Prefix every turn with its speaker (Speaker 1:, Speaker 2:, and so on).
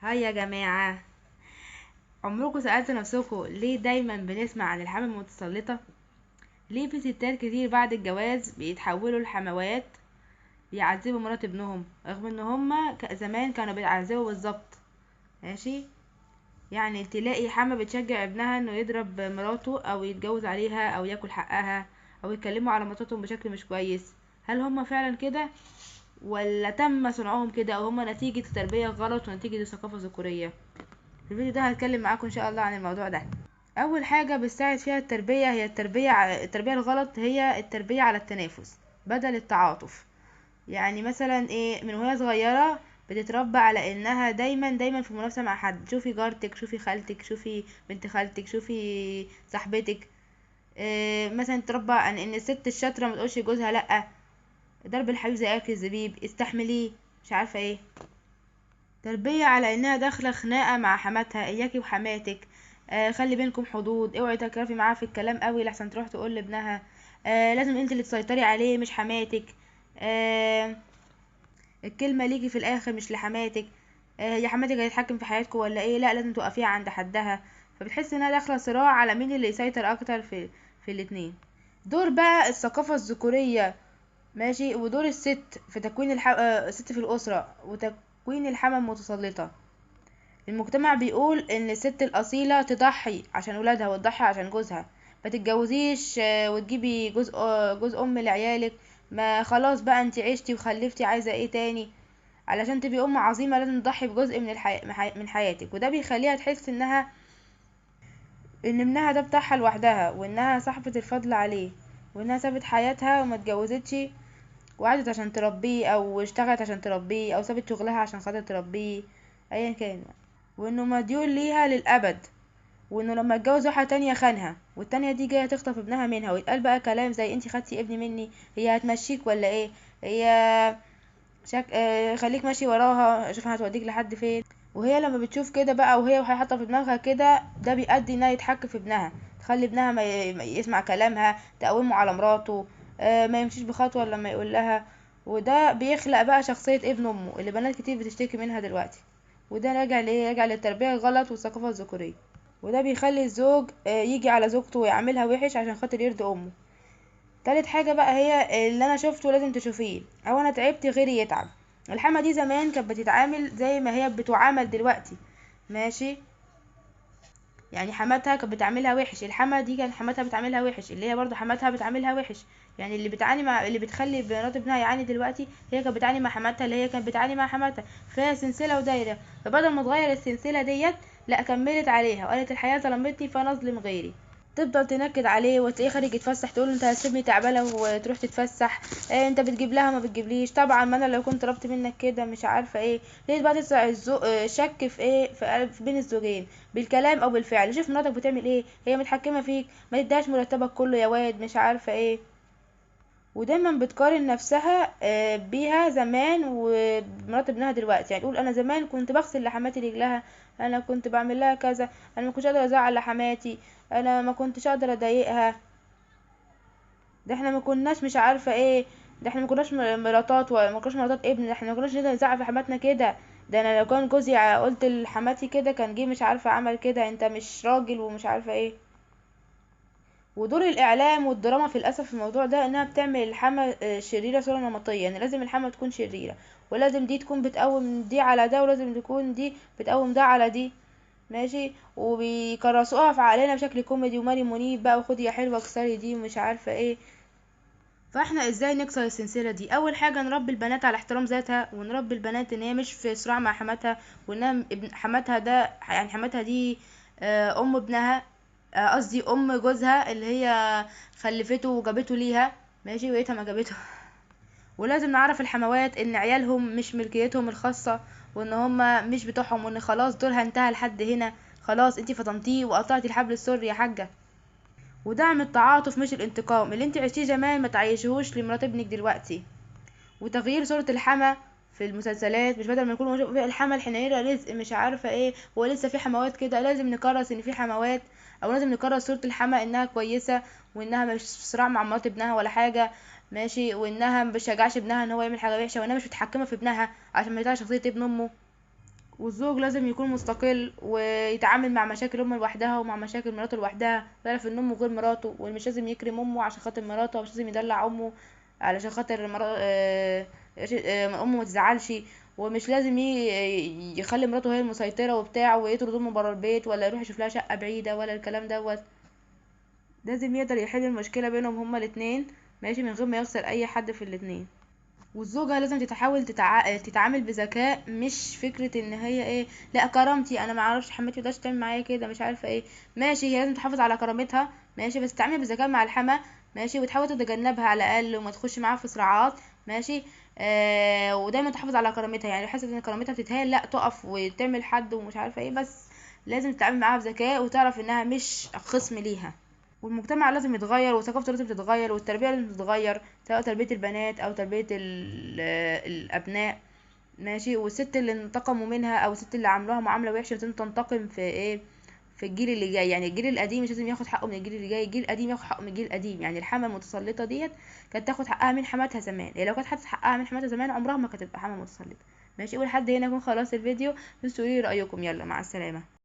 Speaker 1: هاي يا جماعة، عمركم سألتوا نفسكم ليه دايما بنسمع عن الحمل المتسلطة؟ ليه في ستات كتير بعد الجواز بيتحولوا لحموات بيعذبوا مرات ابنهم رغم ان هما زمان كانوا بيتعذبوا بالظبط؟ ماشي. يعني تلاقي حما بتشجع ابنها انه يضرب مراته او يتجوز عليها او ياكل حقها او يتكلموا على مراتهم بشكل مش كويس. هل هما فعلا كده ولا تم صنعهم كده او هما نتيجة تربية غلط ونتيجة الثقافة الذكورية؟ في الفيديو ده هتكلم معاكم ان شاء الله عن الموضوع ده. اول حاجه بتساعد فيها التربيه هي التربيه الغلط، هي التربيه على التنافس بدل التعاطف. يعني مثلا ايه، من وهي صغيره بتتربى على انها دايما دايما في منافسه مع حد. شوفي جارتك، شوفي خالتك، شوفي بنت خالتك، شوفي صاحبتك. إيه مثلا تربى عن ان الست الشاطره ما تقولش لجوزها لا، ضرب الحبيب زي اكل الزبيب، استحمليه، مش عارفه ايه. تربية على انها داخلة خناقة مع حماتها، اياكي وحماتك. خلي بينكم حدود، اوعي تكرفي معاها في الكلام قوي لحسن تروح تقول لابنها. لازم انت اللي تسيطري عليه مش حماتك. آه الكلمة ليكي في الاخر مش لحماتك. يا حماتك هيتحكم في حياتكم ولا ايه؟ لا، لازم توقفيها عند حدها. فبتحس انها داخلة صراع على مين اللي يسيطر اكتر في الاتنين. دور بقى الثقافة الذكورية، ماشي، ودور الست في تكوين الست في الأسرة وتكوين الحمى المتسلطة. المجتمع بيقول ان الست الاصيله تضحي عشان ولادها وتضحي عشان جوزها. ما تتجوزيش وتجيبي جوز ام لعيالك. ما خلاص بقى انت عشتي وخلفتي، عايزه ايه تاني؟ علشان تبقي ام عظيمه لازم تضحي بجزء من حياتك. وده بيخليها تحس ان ابنها ده بتاعها لوحدها، وانها صاحبه الفضل عليه، وانها سابت حياتها وما اتجوزتش وقعدت عشان تربيه، او اشتغلت عشان تربيه، او سابت شغلها عشان خاطر تربيه، ايا كان. وانه مديون ليها للابد، وانه لما اتجوز واحده تانية خانها، والتانية دي جايه تخطف ابنها منها، ويتقال بقى كلام زي انتي خدتي ابني مني، هي هتمشيك ولا ايه؟ هي خليك ماشي وراها، شوف هتوديك لحد فين. وهي لما بتشوف كده بقى، وهي حاطه في دماغها كده، ده بيؤدي انها يتحكم في ابنها، تخلي ابنها ما يسمع كلامها، تقومه على مراته، ما يمشيش بخطوه لما يقول لها. وده بيخلق بقى شخصيه ابن امه اللي بنات كتير بتشتكي منها دلوقتي. وده راجع لايه؟ راجع للتربيه الغلط والثقافه الذكوريه. وده بيخلي الزوج يجي على زوجته ويعملها وحش عشان خاطر يرضي امه. تالت حاجة بقى هي اللي انا شفته لازم تشوفيه، او انا تعبت غيري يتعب. الحما دي زمان كانت بتتعامل زي ما هي بتعامل دلوقتي، ماشي. يعني حماتها كانت بتعاملها وحش، الحما دي كان حماتها بتعاملها وحش، اللي هي برضو حماتها بتعاملها وحش. يعني اللي بتخلي بنات ابنها يعاني دلوقتي، هي كانت بتعاني مع حماتها اللي هي كانت بتعاني مع حماتها. فهي سلسلة ودايرة. فبدل ما تغير السلسلة ديت، لا، كملت عليها وقالت الحياة ظلمتني فانا اظلم غيري. تفضل تنكد عليه وتلاقيه خارج يتفسح، تقول له انت هتسيبني تعبانه وتروح تتفسح؟ إيه انت بتجيب لها ما بتجيبليش؟ طبعا ما انا لو كنت طلبت منك كده مش عارفه ايه. ليه بقى تسرع شك في ايه، في بين الزوجين، بالكلام او بالفعل. شوف مراتك بتعمل ايه، هي متحكمه فيك، ما تديهاش مرتبك كله يا واد، مش عارفه ايه. ودايما بتقارن نفسها بيها زمان ومرات ابنها دلوقتي. يعني تقول انا زمان كنت بغسل لحماتي رجلها، انا كنت بعمل لها كذا، انا ما كنتش قادره ازعل لحماتي، انا ما كنتش اقدر اضايقها، ده احنا ما كناش مش عارفه ايه، ده احنا ما كناش مراتات وما كناش مراتات ابن، ده احنا ما كناش نقدر نزعل في حماتنا كده. ده انا لو كان جوزي قلت لحماتي كده كان جه مش عارفه عمل كده، انت مش راجل ومش عارفه ايه. ودور الاعلام والدراما في الاسف في الموضوع ده انها بتعمل الحما شريره صوره نمطيه. يعني لازم الحما تكون شريره، ولازم دي تكون بتقوم دي على ده، ولازم تكون دي بتقوم ده على دي، ماشي. وبيكرسوها في عقلنا بشكل كوميدي وماري منيب بقى، وخدي يا حلوه اكسري دي ومش عارفه ايه. فاحنا ازاي نكسر السلسله دي؟ اول حاجه نربي البنات على احترام ذاتها، ونربي البنات ان هي مش في صراع مع حماتها، وانها ابن حماتها ده، يعني حماتها دي ام ابنها، قصدي ام جوزها اللي هي خلفته وجابته ليها، ماشي، وقيتها ما جابته. ولازم نعرف الحموات ان عيالهم مش ملكيتهم الخاصه، وان هما مش بتوعهم، وان خلاص دورها انتهى لحد هنا. خلاص انتي فطمتيه وقطعتي الحبل السري يا حاجه. ودعم التعاطف مش الانتقام، اللي انت عشتيه زمان ما تعيشهوش لمرات ابنك دلوقتي. وتغيير صورة الحما في المسلسلات، مش بدل ما يكون الحما الحنينة رزق مش عارفة ايه، هو لسه في حموات كده. لازم نكرس ان في حموات، او لازم نكرس صورة الحما انها كويسة، وانها مش في صراع مع مرات ابنها ولا حاجة، ماشي، وانها ما بتشجعش ابنها ان هو يعمل حاجة وحشة، وانها مش متحكمة في ابنها عشان ما يطلعش شخصية ابن امه. والزوج لازم يكون مستقل ويتعامل مع مشاكل امه لوحدها ومع مشاكل مراته لوحدها، ويعرف ان امه غير مراته، ومش لازم يكرم امه عشان خاطر مراته، ومش لازم يدلع امه علشان خاطر امه ما تزعلش، ومش لازم يخلي مراته هي المسيطرة وبتاع ويطرد امه برا البيت، ولا يروح يشوف لها شقة بعيدة، ولا الكلام دوت. لازم يقدر يحل المشكلة بينهم هما الاتنين، ماشي، من غير ما يخسر اي حد في الاتنين. والزوجة لازم تحاول تتعامل بذكاء، مش فكرة ان هي ايه، لا كرامتي انا ما اعرفش حماتي متقدرش تعمل معايا كده مش عارفة ايه. ماشي، هي لازم تحافظ على كرامتها، ماشي، بس تتعامل بذكاء مع الحما، ماشي، وتحاول تتجنبها على الاقل وما تخش معاها في صراعات، ماشي. ودايما تحافظ على كرامتها، يعني حاسة ان كرامتها بتتهان لا تقف وتعمل حد ومش عارفة ايه، بس لازم تتعامل معاها بذكاء وتعرف انها مش خصم ليها. والمجتمع لازم يتغير، وثقافته لازم تتغير، والتربية لازم تتغير، سواء تربية البنات أو تربية الأبناء، ماشي. والست اللي انتقموا منها أو الست اللي عملوها معاملة وحشة لازم تنتقم في ايه، في الجيل اللي جاي. يعني الجيل القديم مش لازم ياخد حقه من الجيل اللي جاي، الجيل القديم ياخد حقه من الجيل القديم. يعني الحما المتسلطة ديت كانت تاخد حقها من حماتها زمان، يعني لو كانت خدت حقها من حماتها زمان عمرها ما كانت تبقى حما متسلطة. ماشي، اول حد هنا يكون خلاص الفيديو، بس تقولي رأيكم. يلا مع السلامة.